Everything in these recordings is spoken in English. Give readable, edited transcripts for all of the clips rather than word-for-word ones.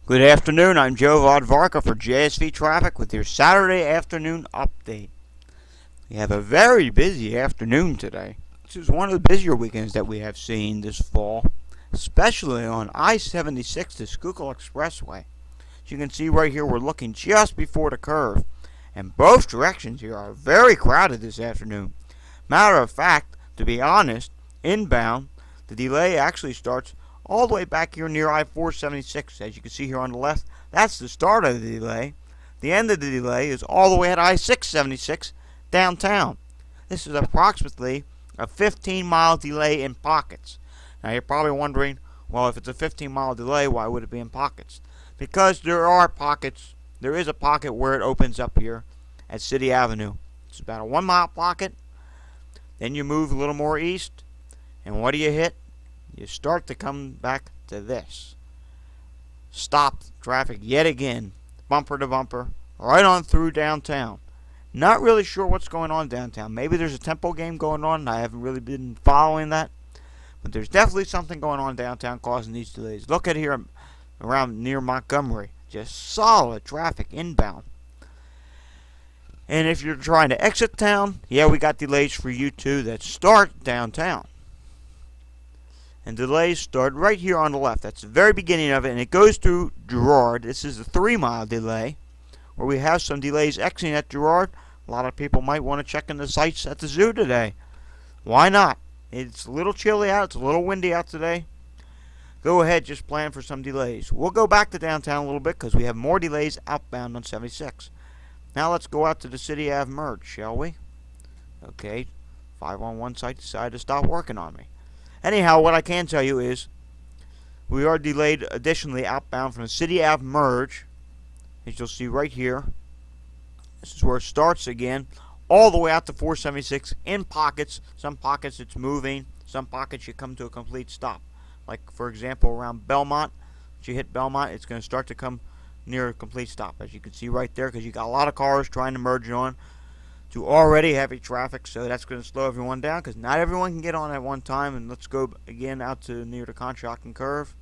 Good afternoon, I'm Joe Vodvarka for JSV Traffic with your Saturday afternoon update. We have a very busy afternoon today. This is one of the busier weekends that we have seen this fall, especially on I-76, the Schuylkill Expressway. As you can see right here, we're looking just before the curve, and both directions here are very crowded this afternoon. Matter of fact, to be honest, inbound, the delay actually starts all the way back here near I-476. As you can see here on the left, that's the start of the delay. The end of the delay is all the way at I-676 downtown. This is approximately a 15-mile delay in pockets. Now you're probably wondering, well, if it's a 15-mile delay, why would it be in pockets? Because there are pockets. There is a pocket where it opens up here at City Avenue. It's about a 1-mile pocket. Then you move a little more east, and what do you hit? You start to come back to this. Stop traffic yet again, bumper to bumper, right on through downtown. Not really sure what's going on downtown. Maybe there's a tempo game going on. I haven't really been following that. But there's definitely something going on downtown causing these delays. Look at here around near Montgomery. Just solid traffic inbound. And if you're trying to exit town, yeah, we got delays for you too that start downtown. And delays start right here on the left. That's the very beginning of it, and it goes through Girard. This is a 3-mile delay, where we have some delays exiting at Girard. A lot of people might want to check in the sights at the zoo today. Why not? It's a little chilly out. It's a little windy out today. Go ahead, just plan for some delays. We'll go back to downtown a little bit because we have more delays outbound on 76. Now let's go out to the City Ave merge, shall we? Okay, 511 site decided to stop working on me. Anyhow, what I can tell you is we are delayed additionally outbound from the City Ave merge, as you'll see right here. This is where it starts again, all the way out to 476 in pockets. Some pockets it's moving, some pockets you come to a complete stop. Like, for example, around Belmont, once you hit Belmont, it's going to start to come near a complete stop, as you can see right there, because you got a lot of cars trying to merge on to already heavy traffic, so that's going to slow everyone down because not everyone can get on at one time. And let's go again out to near the Conshohocken curve.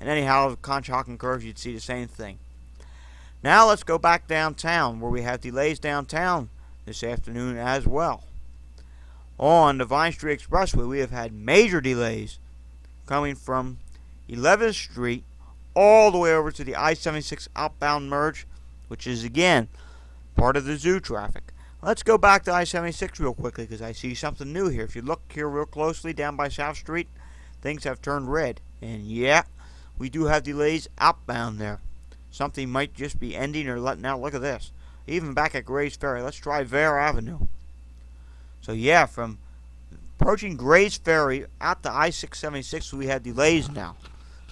And anyhow, the Conshohocken curve, you'd see the same thing. Now let's go back downtown, where we have delays downtown this afternoon as well. On the Vine Street Expressway, we have had major delays coming from 11th Street all the way over to the I-76 outbound merge, which is again part of the zoo traffic. Let's go back to I-76 real quickly because I see something new here. If you look here real closely down by South Street, things have turned red. And yeah, we do have delays outbound there. Something might just be ending or letting out. Look at this. Even back at Grays Ferry. Let's try Vare Avenue. So yeah, from approaching Grays Ferry out to I-676, we have delays now,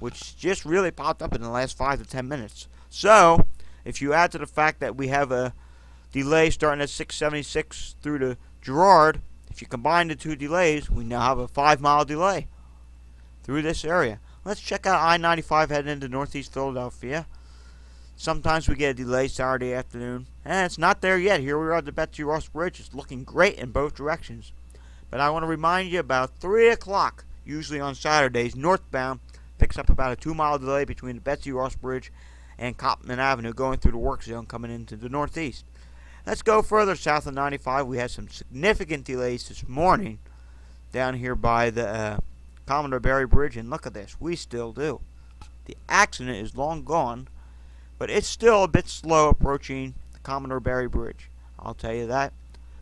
which just really popped up in the last 5 to 10 minutes. So if you add to the fact that we have a delay starting at 676 through to Girard, if you combine the two delays, we now have a 5-mile delay through this area. Let's check out I-95 heading into northeast Philadelphia. Sometimes we get a delay Saturday afternoon, and it's not there yet. Here we are at the Betsy Ross Bridge. It's looking great in both directions. But I want to remind you, about 3 o'clock, usually on Saturdays, northbound picks up about a 2-mile delay between the Betsy Ross Bridge and Cottman Avenue going through the work zone coming into the northeast. Let's go further south of 95. We had some significant delays this morning down here by the Commodore Barry Bridge, and look at this. We still do. The accident is long gone, but it's still a bit slow approaching the Commodore Barry Bridge. I'll tell you that.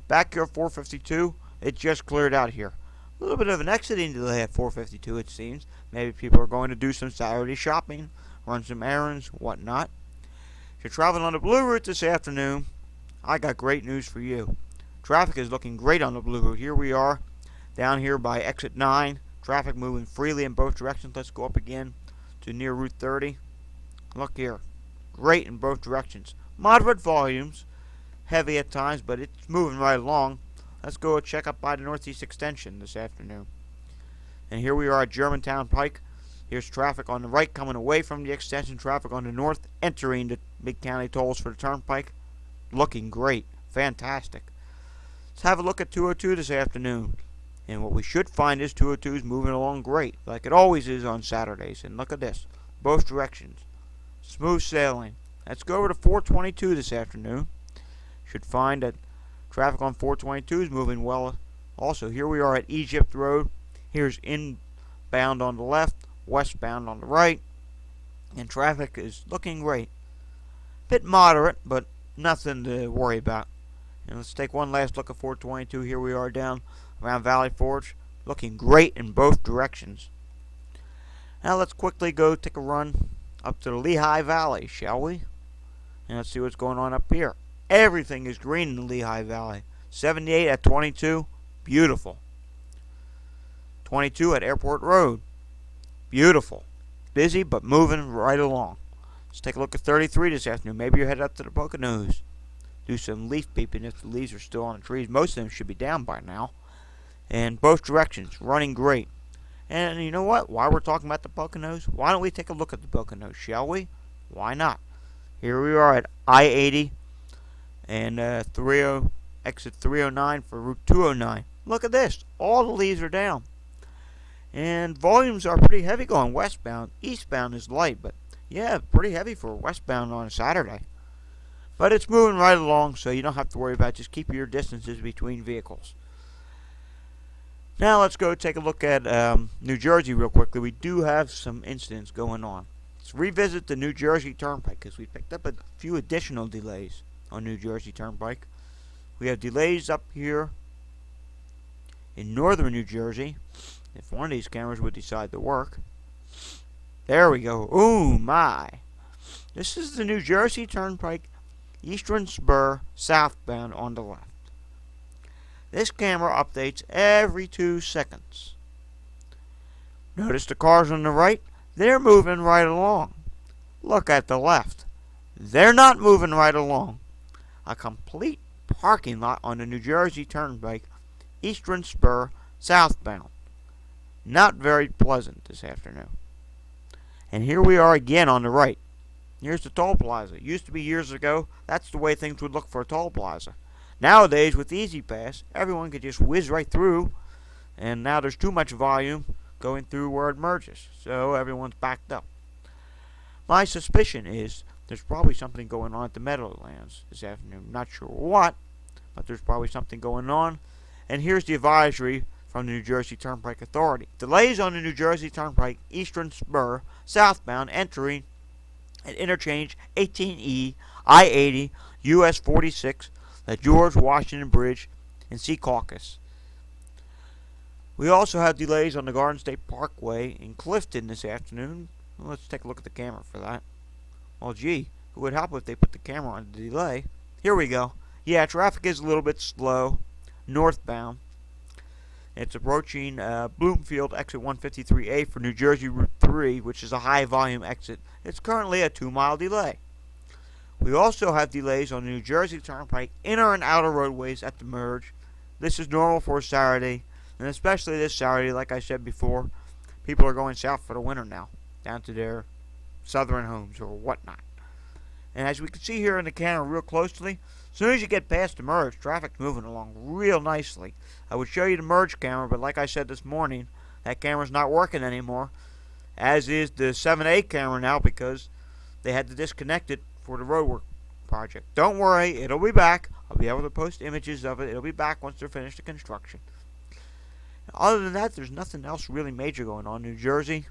Back here at 452, it just cleared out here. A little bit of an exiting delay at 452, it seems. Maybe people are going to do some Saturday shopping, run some errands, whatnot. If you're traveling on the Blue Route this afternoon, I got great news for you. Traffic is looking great on the Blue Route. Here we are down here by exit 9. Traffic moving freely in both directions. Let's go up again to near Route 30. Look here. Great in both directions. Moderate volumes. Heavy at times, but it's moving right along. Let's go check up by the Northeast Extension this afternoon. And here we are at Germantown Pike. Here's traffic on the right coming away from the extension. Traffic on the north entering the big county tolls for the Turnpike. Looking great. Fantastic. Let's have a look at 202 this afternoon. And what we should find is 202 is moving along great, like it always is on Saturdays. And look at this. Both directions. Smooth sailing. Let's go over to 422 this afternoon. Should find that traffic on 422 is moving well. Also, here we are at Egypt Road. Here's inbound on the left, westbound on the right, and traffic is looking great. Bit moderate, but nothing to worry about. And let's take one last look at 422. Here we are down around Valley Forge, looking great in both directions. Now let's quickly go take a run up to the Lehigh Valley, shall we? And let's see what's going on up here. Everything is green in the Lehigh Valley. 78 at 22, beautiful. 22 at Airport Road, beautiful. Busy but moving right along. Let's take a look at 33 this afternoon. Maybe you're headed up to the Poconos. Do some leaf peeping if the leaves are still on the trees. Most of them should be down by now. And both directions, running great. And you know what? While we're talking about the Poconos, why don't we take a look at the Poconos, shall we? Why not? Here we are at I-80 and exit 309 for Route 209. Look at this. All the leaves are down. And volumes are pretty heavy going westbound. Eastbound is light, but yeah, pretty heavy for westbound on a Saturday. But it's moving right along, so you don't have to worry about it. Just keep your distances between vehicles. Now let's go take a look at New Jersey real quickly. We do have some incidents going on. Let's revisit the New Jersey Turnpike because we picked up a few additional delays on New Jersey Turnpike. We have delays up here in northern New Jersey. If one of these cameras would decide to work. There we go. Ooh, my. This is the New Jersey Turnpike, Eastern Spur, southbound on the left. This camera updates every 2 seconds. Notice the cars on the right? They're moving right along. Look at the left. They're not moving right along. A complete parking lot on the New Jersey Turnpike, Eastern Spur, southbound. Not very pleasant this afternoon. And here we are again on the right. Here's the toll plaza. It used to be years ago, that's the way things would look for a toll plaza. Nowadays, with E-ZPass, everyone could just whiz right through, and now there's too much volume going through where it merges, so everyone's backed up. My suspicion is there's probably something going on at the Meadowlands this afternoon. Not sure what, but there's probably something going on. And here's the advisory from the New Jersey Turnpike Authority. Delays on the New Jersey Turnpike, Eastern Spur, southbound, entering at interchange 18E, I-80, US 46, the George Washington Bridge, and Secaucus. We also have delays on the Garden State Parkway in Clifton this afternoon. Well, let's take a look at the camera for that. Well, gee, it would help if they put the camera on the delay. Here we go. Yeah, traffic is a little bit slow, northbound. It's approaching Bloomfield exit 153A for New Jersey Route 3, which is a high volume exit. It's currently a 2-mile delay. We also have delays on the New Jersey Turnpike inner and outer roadways at the merge. This is normal for a Saturday, and especially this Saturday, like I said before, people are going south for the winter now, down to their southern homes or whatnot. And as we can see here in the camera real closely, as soon as you get past the merge, traffic's moving along real nicely. I would show you the merge camera, but like I said this morning, that camera's not working anymore, as is the 7A camera now because they had to disconnect it for the roadwork project. Don't worry, it'll be back. I'll be able to post images of it. It'll be back once they're finished the construction. Other than that, there's nothing else really major going on in New Jersey.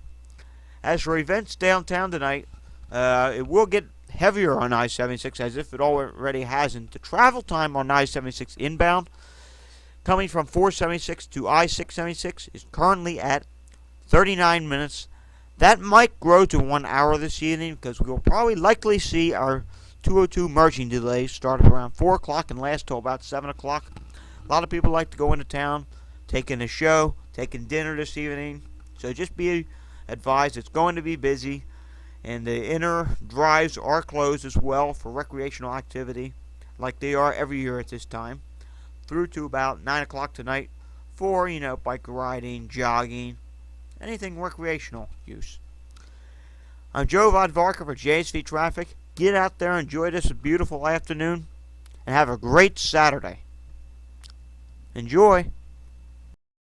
As for events downtown tonight, it will get heavier on I-76 as if it already hasn't. The travel time on I-76 inbound coming from 476 to I-676 is currently at 39 minutes. That might grow to 1 hour this evening because we'll probably likely see our 202 merging delays start at around 4 o'clock and last till about 7 o'clock. A lot of people like to go into town, taking a show, taking dinner this evening. So just be advised it's going to be busy. And the inner drives are closed as well for recreational activity, like they are every year at this time, through to about 9 o'clock tonight for, bike riding, jogging, anything recreational use. I'm Joe Vodvarka for JSV Traffic. Get out there, enjoy this beautiful afternoon, and have a great Saturday. Enjoy.